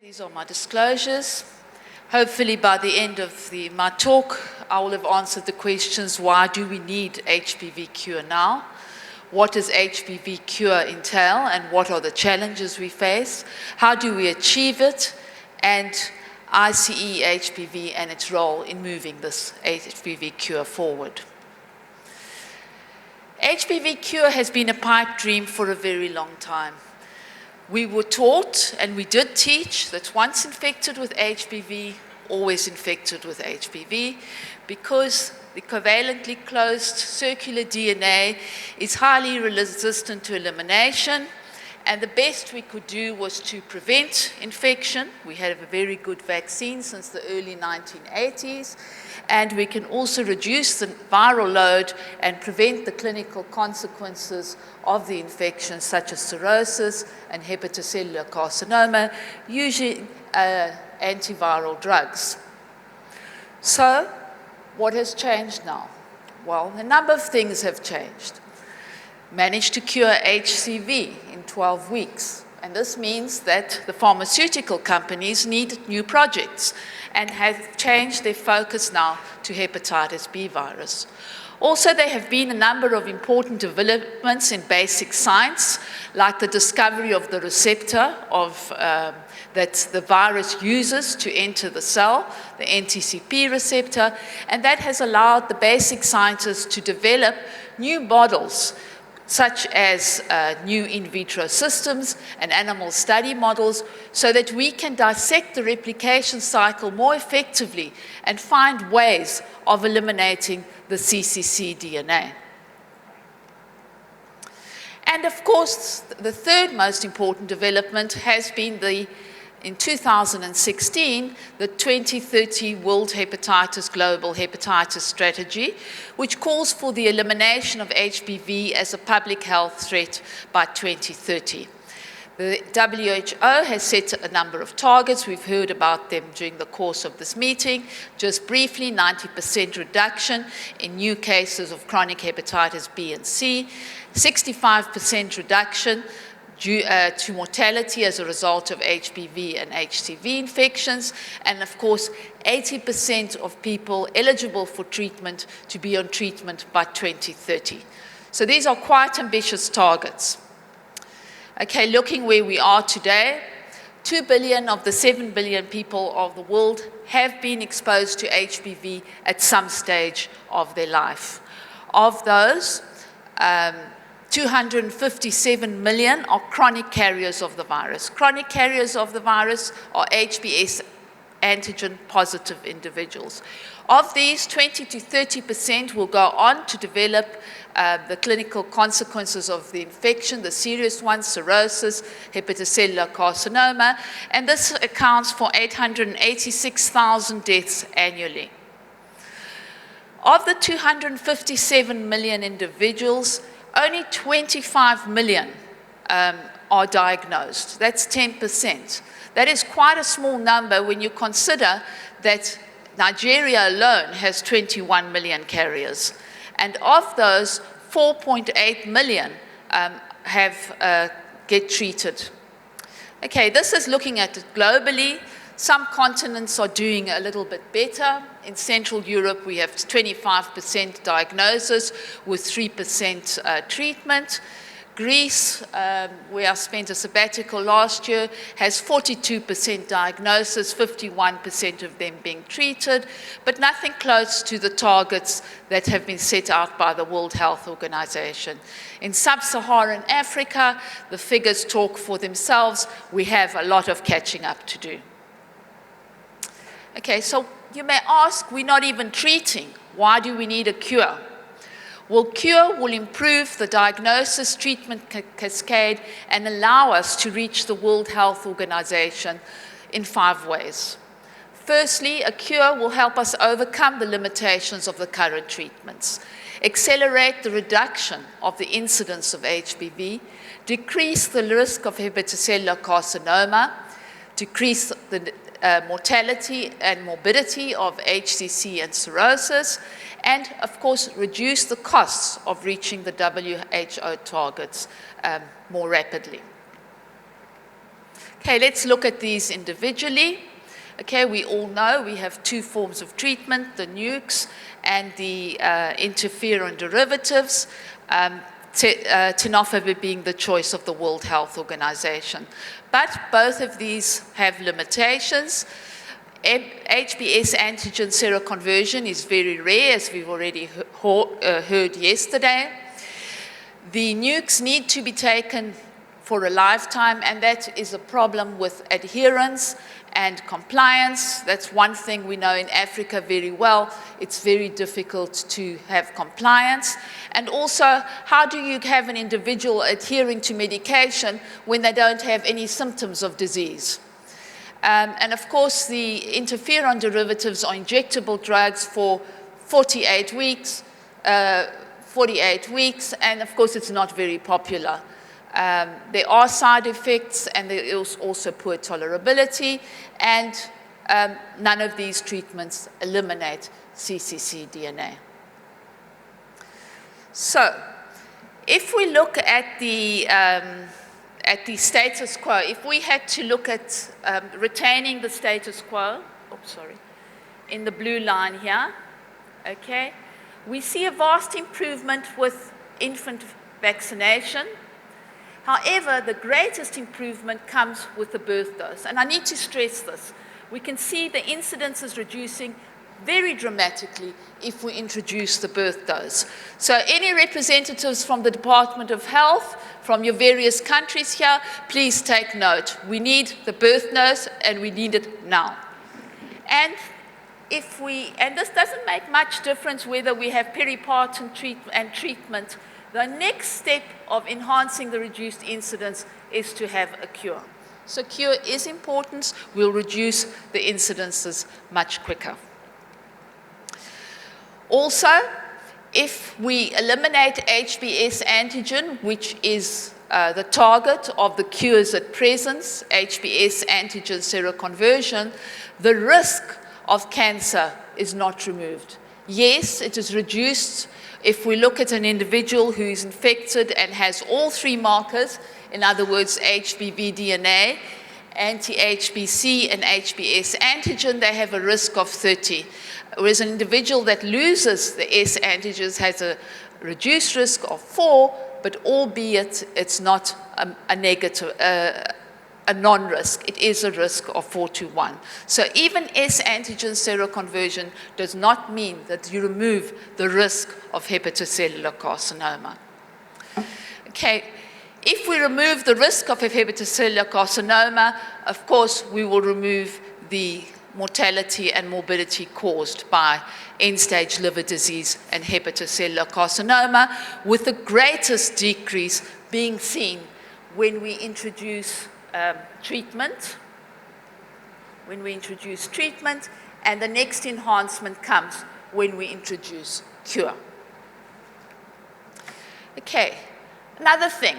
These are my disclosures. Hopefully by the end of my talk, I will have answered the questions: why do we need HBV cure now? What does HBV cure entail, and what are the challenges we face? How do we achieve it? And ICE-HBV and its role in moving this HBV cure forward. HBV cure has been a pipe dream for a very long time. We were taught, and we did teach, that once infected with HBV, always infected with HBV, because the covalently closed circular DNA is highly resistant to elimination, and the best we could do was to prevent infection. We have a very good vaccine since the early 1980s, and we can also reduce the viral load and prevent the clinical consequences of the infection, such as cirrhosis and hepatocellular carcinoma, using antiviral drugs. So, what has changed now? Well, a number of things have changed. Managed to cure HCV in 12 weeks. And this means that the pharmaceutical companies need new projects and have changed their focus now to hepatitis B virus. Also, there have been a number of important developments in basic science, like the discovery of the receptor that the virus uses to enter the cell, the NTCP receptor, and that has allowed the basic scientists to develop new models, such as new in vitro systems and animal study models, so that we can dissect the replication cycle more effectively and find ways of eliminating the cccDNA. And of course, the third most important development has been in 2016, the 2030 World Hepatitis Global Hepatitis Strategy, which calls for the elimination of HBV as a public health threat by 2030. The WHO has set a number of targets. We've heard about them during the course of this meeting. Just briefly, 90% reduction in new cases of chronic hepatitis B and C, 65% reduction to mortality as a result of HBV and HCV infections, and of course 80% of people eligible for treatment to be on treatment by 2030. So these are quite ambitious targets. Okay, looking where we are today, 2 billion of the 7 billion people of the world have been exposed to HBV at some stage of their life. Of those, 257 million are chronic carriers of the virus. Chronic carriers of the virus are HBs antigen positive individuals. Of these, 20 to 30% will go on to develop the clinical consequences of the infection, the serious ones, cirrhosis, hepatocellular carcinoma, and this accounts for 886,000 deaths annually. Of the 257 million individuals, only 25 million are diagnosed. That's 10%. That is quite a small number when you consider that Nigeria alone has 21 million carriers. And of those, 4.8 million get treated. Okay, this is looking at it globally. Some continents are doing a little bit better. In Central Europe, we have 25% diagnosis with 3% treatment. Greece, where I spent a sabbatical last year, has 42% diagnosis, 51% of them being treated, but nothing close to the targets that have been set out by the World Health Organization. In sub-Saharan Africa, the figures talk for themselves. We have a lot of catching up to do. Okay, so you may ask, we're not even treating. Why do we need a cure? Well, cure will improve the diagnosis treatment cascade and allow us to reach the World Health Organization in 5 ways. Firstly, a cure will help us overcome the limitations of the current treatments, accelerate the reduction of the incidence of HBV, decrease the risk of hepatocellular carcinoma, decrease the mortality and morbidity of HCC and cirrhosis, and of course reduce the costs of reaching the WHO targets more rapidly. Okay, let's look at these individually. Okay, we all know we have two forms of treatment, the NUCs and the interferon derivatives, tenofovir being the choice of the World Health Organization. But both of these have limitations. HBs antigen seroconversion is very rare, as we've already heard yesterday. The NUCs need to be taken for a lifetime, and that is a problem with adherence and compliance. That's one thing we know in Africa very well. It's very difficult to have compliance. And also, how do you have an individual adhering to medication when they don't have any symptoms of disease? And of course, the interferon derivatives are injectable drugs for 48 weeks, and of course, it's not very popular. There are side effects, and there is also poor tolerability, and none of these treatments eliminate cccDNA. So, if we look at the status quo, if we had to look at retaining the status quo, in the blue line here, okay, we see a vast improvement with infant vaccination. However, the greatest improvement comes with the birth dose. And I need to stress this. We can see the incidence is reducing very dramatically if we introduce the birth dose. So any representatives from the Department of Health, from your various countries here, please take note. We need the birth dose, and we need it now. And this doesn't make much difference whether we have peripartum treatment. The next step of enhancing the reduced incidence is to have a cure. So cure is important. We'll reduce the incidences much quicker. Also, if we eliminate HBs antigen, which is the target of the cures at present, HBs antigen seroconversion, the risk of cancer is not removed. Yes, it is reduced if we look at an individual who is infected and has all three markers, in other words, HBV DNA, anti-HBC, and HBs antigen, they have a risk of 30. Whereas an individual that loses the S antigens has a reduced risk of 4, but albeit it's not a negative, a non-risk. It is a risk of 4 to 1. So even S antigen seroconversion does not mean that you remove the risk of hepatocellular carcinoma. Okay, if we remove the risk of hepatocellular carcinoma, of course, we will remove the mortality and morbidity caused by end-stage liver disease and hepatocellular carcinoma, with the greatest decrease being seen when we introduce treatment, and the next enhancement comes when we introduce cure. Okay, another thing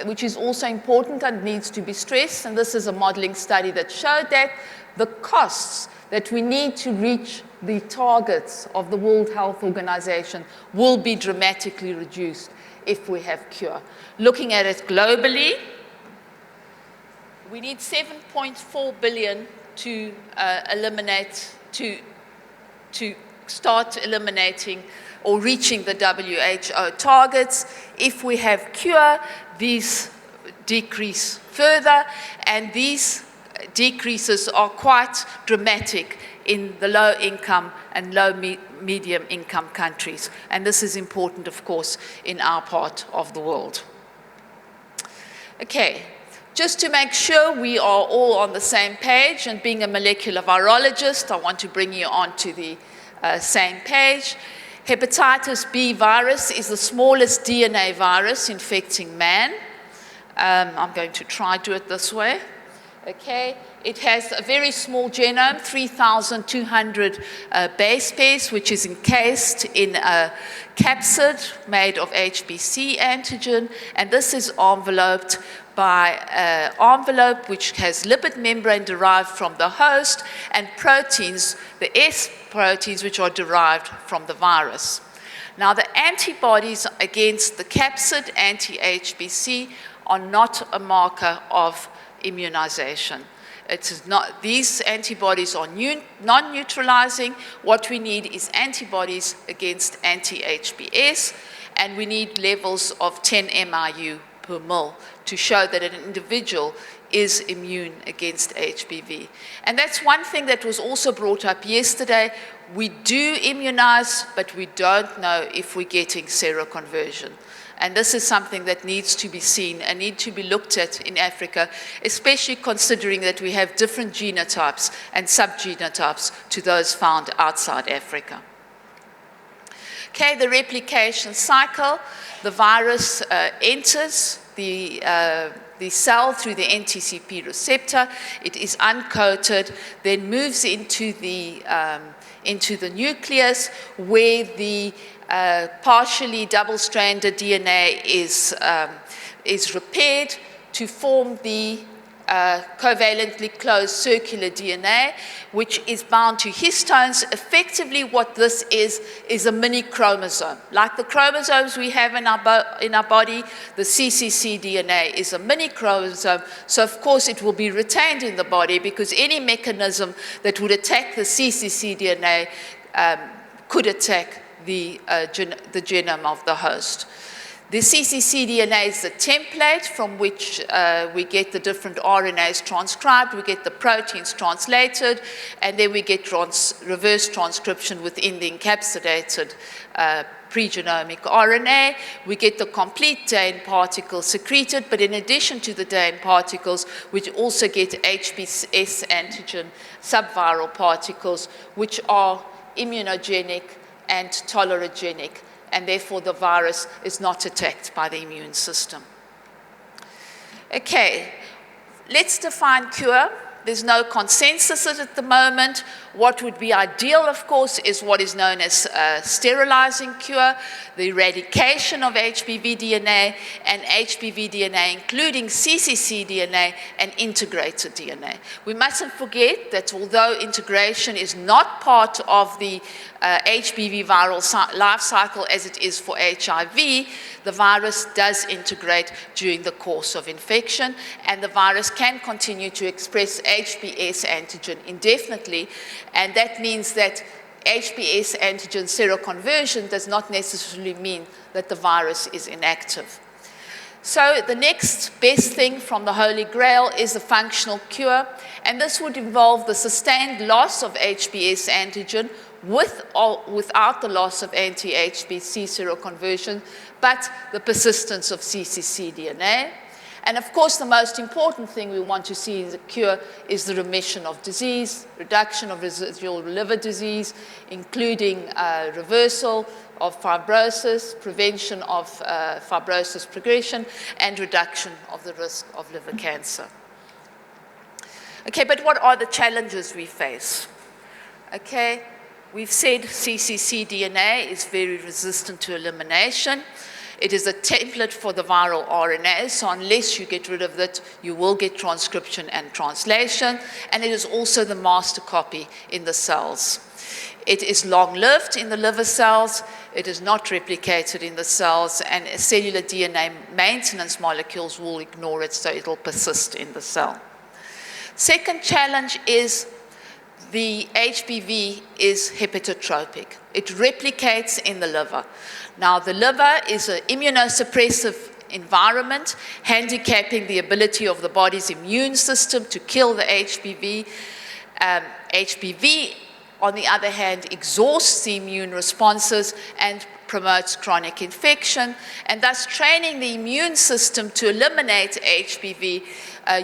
which is also important and needs to be stressed, and this is a modeling study that showed that the costs that we need to reach the targets of the World Health Organization will be dramatically reduced if we have cure. Looking at it globally, we need 7.4 billion to start eliminating or reaching the WHO targets. If we have cure, these decrease further, and these decreases are quite dramatic in the low-income and low-medium-income countries. And this is important, of course, in our part of the world. Okay. Just to make sure we are all on the same page, and being a molecular virologist, I want to bring you onto the same page. Hepatitis B virus is the smallest DNA virus infecting man. I'm going to try to do it this way. Okay, it has a very small genome, 3,200 base pairs, which is encased in a capsid made of HBC antigen, and this is enveloped by an envelope which has lipid membrane derived from the host and proteins, the S proteins, which are derived from the virus. Now, the antibodies against the capsid, anti-HBC, are not a marker of immunization. It is not, these antibodies are non-neutralizing. What we need is antibodies against anti-HBs, and we need levels of 10 MIU per mil to show that an individual is immune against HBV. And that's one thing that was also brought up yesterday. We do immunize, but we don't know if we're getting seroconversion. And this is something that needs to be seen and need to be looked at in Africa, especially considering that we have different genotypes and subgenotypes to those found outside Africa. Okay, the replication cycle. The virus enters the cell through the NTCP receptor. It is uncoated, then moves into the nucleus, where the partially double-stranded DNA is repaired to form the covalently closed circular DNA, which is bound to histones. Effectively, what this is a mini chromosome. Like the chromosomes we have in our body, the cccDNA is a mini chromosome. So, of course, it will be retained in the body, because any mechanism that would attack the cccDNA could attack the genome of the host. The cccDNA is the template from which we get the different RNAs transcribed, we get the proteins translated, and then we get reverse transcription within the encapsulated pregenomic RNA. We get the complete DAN particles secreted, but in addition to the DAN particles, we also get HBs antigen subviral particles, which are immunogenic and tolerogenic, and therefore the virus is not attacked by the immune system. Okay, let's define cure. There's no consensus at the moment. What would be ideal, of course, is what is known as sterilizing cure, the eradication of HBV DNA and HBV DNA, including cccDNA and integrated DNA. We mustn't forget that although integration is not part of the HBV viral life cycle as it is for HIV, the virus does integrate during the course of infection, and the virus can continue to express HBs antigen indefinitely, and that means that HBs antigen seroconversion does not necessarily mean that the virus is inactive. So the next best thing from the Holy Grail is the functional cure, and this would involve the sustained loss of HBs antigen with or without the loss of anti-HBC seroconversion, but the persistence of cccDNA. And of course, the most important thing we want to see in the cure is the remission of disease, reduction of residual liver disease, including reversal of fibrosis, prevention of fibrosis progression, and reduction of the risk of liver cancer. Okay, but what are the challenges we face? Okay, we've said cccDNA is very resistant to elimination. It is a template for the viral RNA, so unless you get rid of it, you will get transcription and translation, and it is also the master copy in the cells. It is long-lived in the liver cells, it is not replicated in the cells, and cellular DNA maintenance molecules will ignore it, so it will persist in the cell. Second challenge is the HBV is hepatotropic. It replicates in the liver. Now, the liver is an immunosuppressive environment, handicapping the ability of the body's immune system to kill the HBV. HBV, on the other hand, exhausts the immune responses and promotes chronic infection, and thus training the immune system to eliminate HBV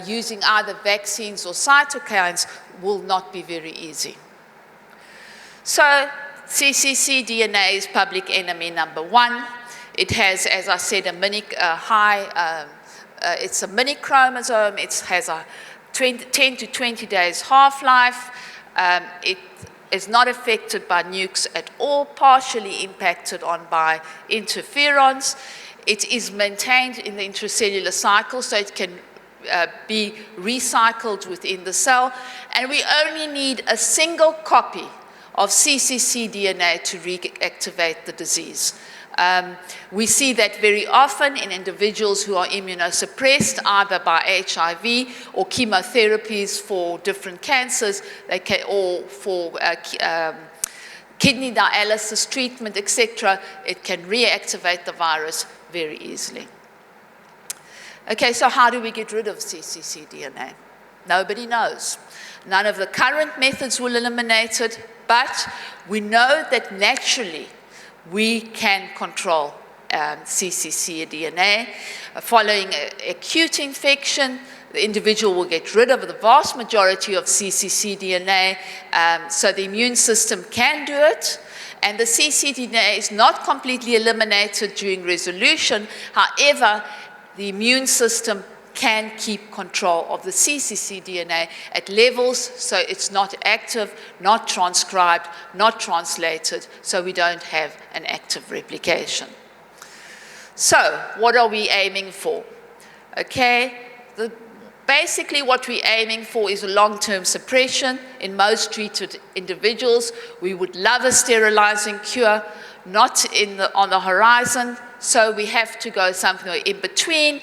using either vaccines or cytokines will not be very easy. So cccDNA is public enemy number one. It has, as I said, it's a mini chromosome. It has a 10 to 20 days half-life. It is not affected by nukes at all, partially impacted on by interferons. It is maintained in the intracellular cycle, so it can be recycled within the cell, and we only need a single copy of cccDNA to reactivate the disease. We see that very often in individuals who are immunosuppressed, either by HIV or chemotherapies for different cancers, or for kidney dialysis treatment, etc. It can reactivate the virus very easily. Okay, so how do we get rid of cccDNA? Nobody knows. None of the current methods will eliminate it, but we know that naturally we can control cccDNA. Following acute infection, the individual will get rid of the vast majority of cccDNA, so the immune system can do it. And the cccDNA is not completely eliminated during resolution. However, the immune system can keep control of the cccDNA at levels so it's not active, not transcribed, not translated, so we don't have an active replication. So what are we aiming for? Okay, basically what we're aiming for is a long-term suppression in most treated individuals. We would love a sterilizing cure, not on the horizon, so we have to go something in between.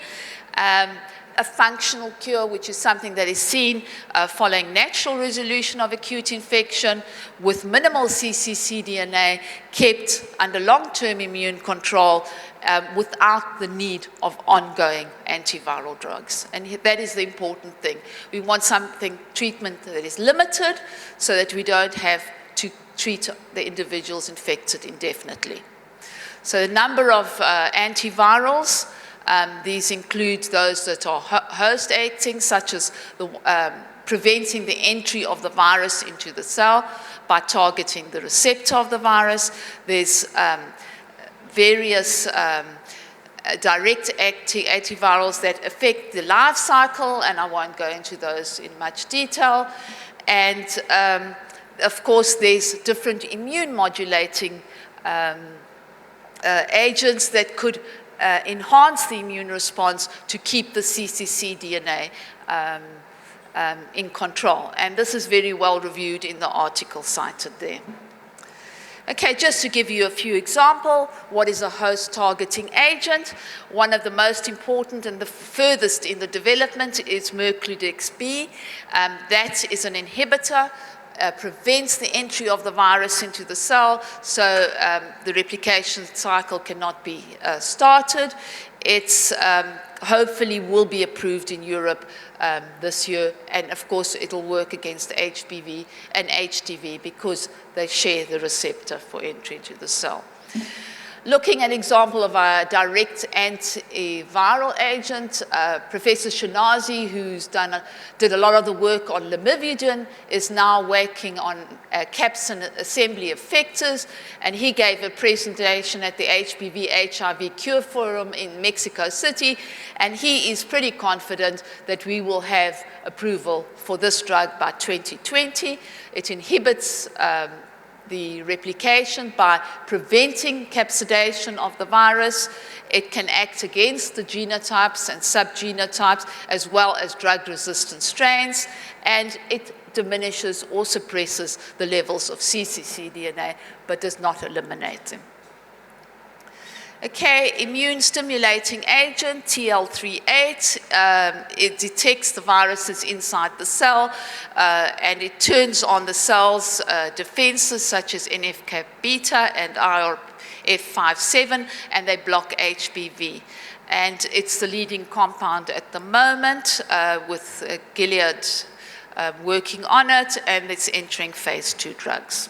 A functional cure, which is something that is seen following natural resolution of acute infection with minimal cccDNA kept under long-term immune control without the need of ongoing antiviral drugs. And that is the important thing. We want treatment that is limited so that we don't have to treat the individuals infected indefinitely. So the number of antivirals, these include those that are host-acting, such as preventing the entry of the virus into the cell by targeting the receptor of the virus. There's various direct-acting antivirals that affect the life cycle, and I won't go into those in much detail. And of course, there's different immune modulating agents that could enhance the immune response to keep the cccDNA in control. And this is very well reviewed in the article cited there. Okay, just to give you a few examples, what is a host targeting agent? One of the most important and the furthest in the development is Mercludex B. That is an inhibitor. Prevents the entry of the virus into the cell, so the replication cycle cannot be started. It's hopefully will be approved in Europe this year, and of course it will work against HBV and HDV because they share the receptor for entry into the cell. Looking at an example of a direct antiviral agent, Professor Shinazi, who's did a lot of the work on lamivudine, is now working on capsid assembly effectors, and he gave a presentation at the HBV HIV Cure Forum in Mexico City, and he is pretty confident that we will have approval for this drug by 2020. It inhibits the replication by preventing capsidation of the virus. It can act against the genotypes and subgenotypes as well as drug-resistant strains, and it diminishes or suppresses the levels of cccDNA but does not eliminate them. Okay, immune stimulating agent, TL38, it detects the viruses inside the cell and it turns on the cell's defenses such as NF-κB and IRF57, and they block HBV. And it's the leading compound at the moment with Gilead working on it, and it's entering phase 2 drugs.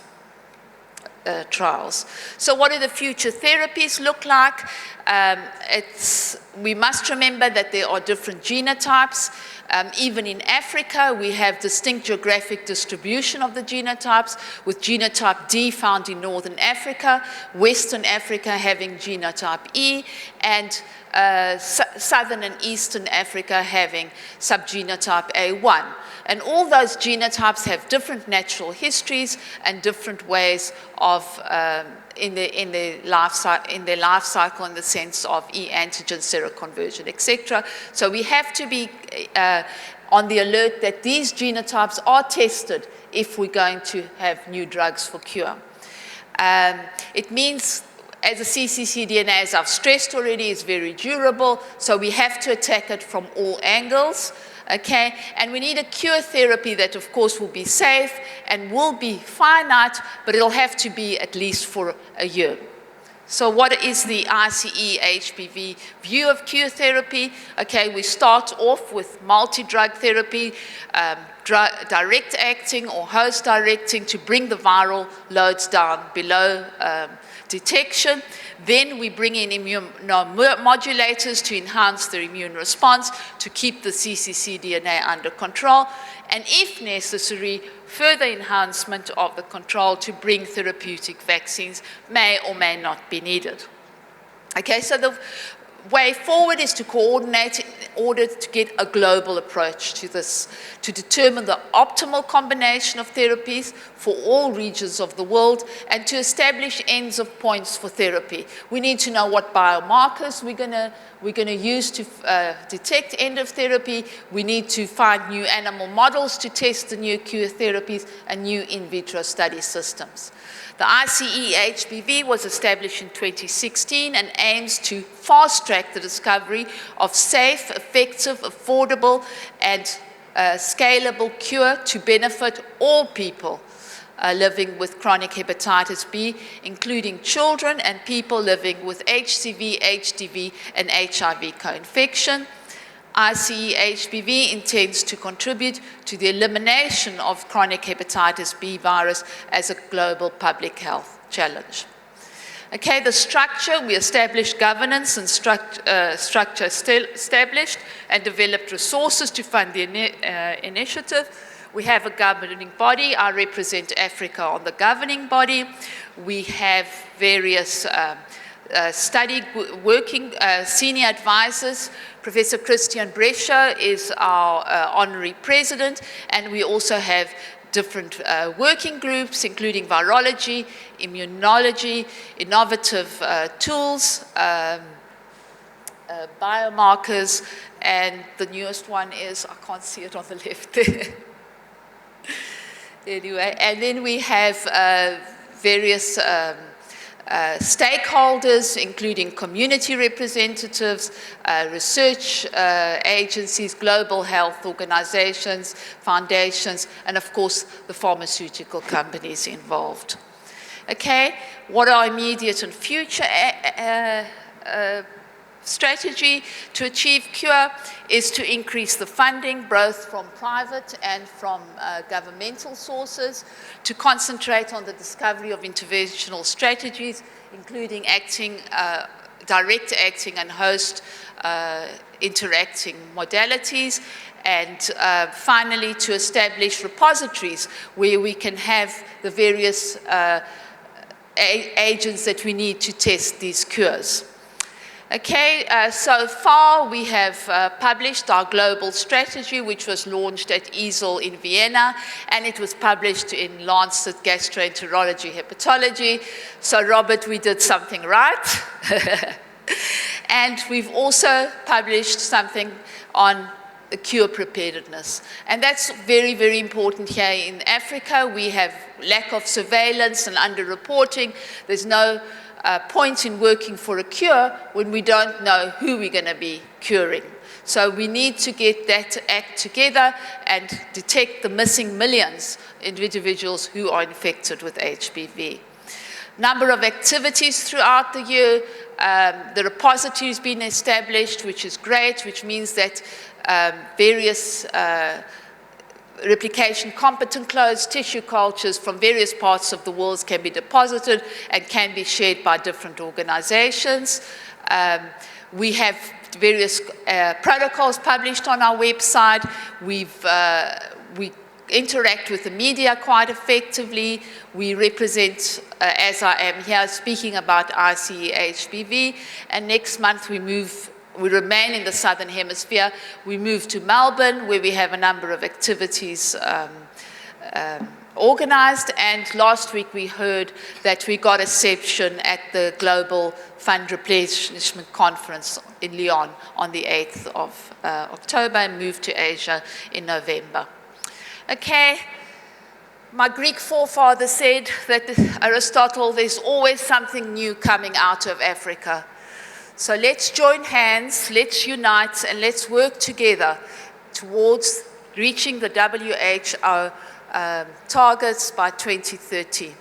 Trials. So what do the future therapies look like? We must remember that there are different genotypes. Even in Africa, we have distinct geographic distribution of the genotypes, with genotype D found in Northern Africa, Western Africa having genotype E, and Southern and Eastern Africa having subgenotype A1. And all those genotypes have different natural histories and different ways of in their life cycle in the sense of e-antigen seroconversion, etc. So we have to be on the alert that these genotypes are tested if we're going to have new drugs for cure. It means as a cccDNA, as I've stressed already, is very durable, so we have to attack it from all angles. Okay, and we need a cure therapy that, of course, will be safe and will be finite, but it'll have to be at least for a year. So what is the ICE-HBV view of cure therapy? Okay, we start off with multi-drug therapy, direct acting or host directing to bring the viral loads down below detection. Then we bring in immunomodulators to enhance the immune response, to keep the cccDNA under control, and if necessary, further enhancement of the control to bring therapeutic vaccines may or may not be needed. Okay, so the way forward is to coordinate in order to get a global approach to this, to determine the optimal combination of therapies for all regions of the world and to establish ends of points for therapy. We need to know what biomarkers we're going to use to detect end of therapy. We need to find new animal models to test the new cure therapies and new in vitro study systems. The ICE-HBV was established in 2016 and aims to fast-track the discovery of safe, effective, affordable, and scalable cure to benefit all people living with chronic hepatitis B, including children and people living with HCV, HDV, and HIV co-infection. ICE-HBV intends to contribute to the elimination of chronic hepatitis B virus as a global public health challenge. Okay, the structure, we established governance and structure established and developed resources to fund the initiative. We have a governing body. I represent Africa on the governing body. We have various working senior advisors. Professor Christian Brescia is our honorary president, and we also have different working groups, including virology, immunology, innovative tools, biomarkers, and the newest one is, I can't see it on the left there. Anyway, and then we have various stakeholders, including community representatives, research agencies, global health organizations, foundations, and of course the pharmaceutical companies involved. Okay, what are immediate and future strategy to achieve cure is to increase the funding, both from private and from governmental sources, to concentrate on the discovery of interventional strategies, including acting, direct acting and host interacting modalities, and finally to establish repositories where we can have the various agents that we need to test these cures. Okay, so far we have published our global strategy, which was launched at EASL in Vienna, and it was published in Lancet Gastroenterology Hepatology. So Robert, we did something right. And we've also published something on cure preparedness. And that's very, very important here in Africa. We have lack of surveillance and underreporting. There's no point in working for a cure when we don't know who we're going to be curing. So we need to get that act together and detect the missing millions of individuals who are infected with HBV. Number of activities throughout the year. The repository has been established, which is great, which means that various replication competent closed tissue cultures from various parts of the world can be deposited and can be shared by different organizations. We have various protocols published on our website. We interact with the media quite effectively. We represent, as I am here, speaking about ICE-HBV, and next month we remain in the Southern Hemisphere. We move to Melbourne, where we have a number of activities organized. And last week we heard that we got a section at the Global Fund Replenishment Conference in Lyon on the 8th of October and moved to Asia in November. Okay. My Greek forefather said that Aristotle, there's always something new coming out of Africa. So let's join hands, let's unite, and let's work together towards reaching the WHO targets by 2030.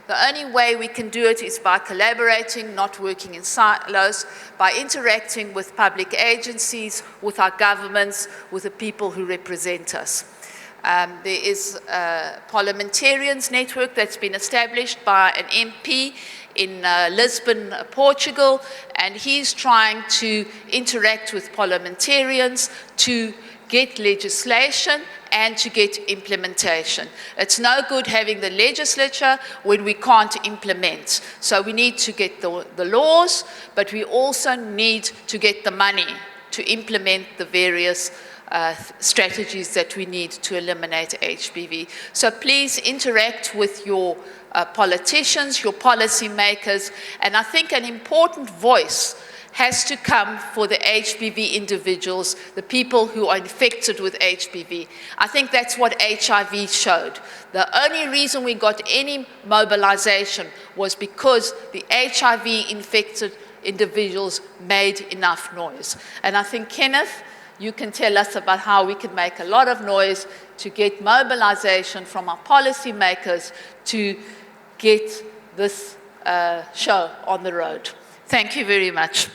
The only way we can do it is by collaborating, not working in silos, by interacting with public agencies, with our governments, with the people who represent us. There is a parliamentarians network that's been established by an MP in Lisbon, Portugal, and he's trying to interact with parliamentarians to get legislation and to get implementation. It's no good having the legislature when we can't implement. So we need to get the laws, but we also need to get the money to implement the various strategies that we need to eliminate HBV. So please interact with your politicians, your policymakers, and I think an important voice has to come for the HBV individuals, the people who are infected with HBV. I think that's what HIV showed. The only reason we got any mobilization was because the HIV-infected individuals made enough noise. And I think, Kenneth, you can tell us about how we can make a lot of noise to get mobilization from our policymakers to get this show on the road. Thank you very much.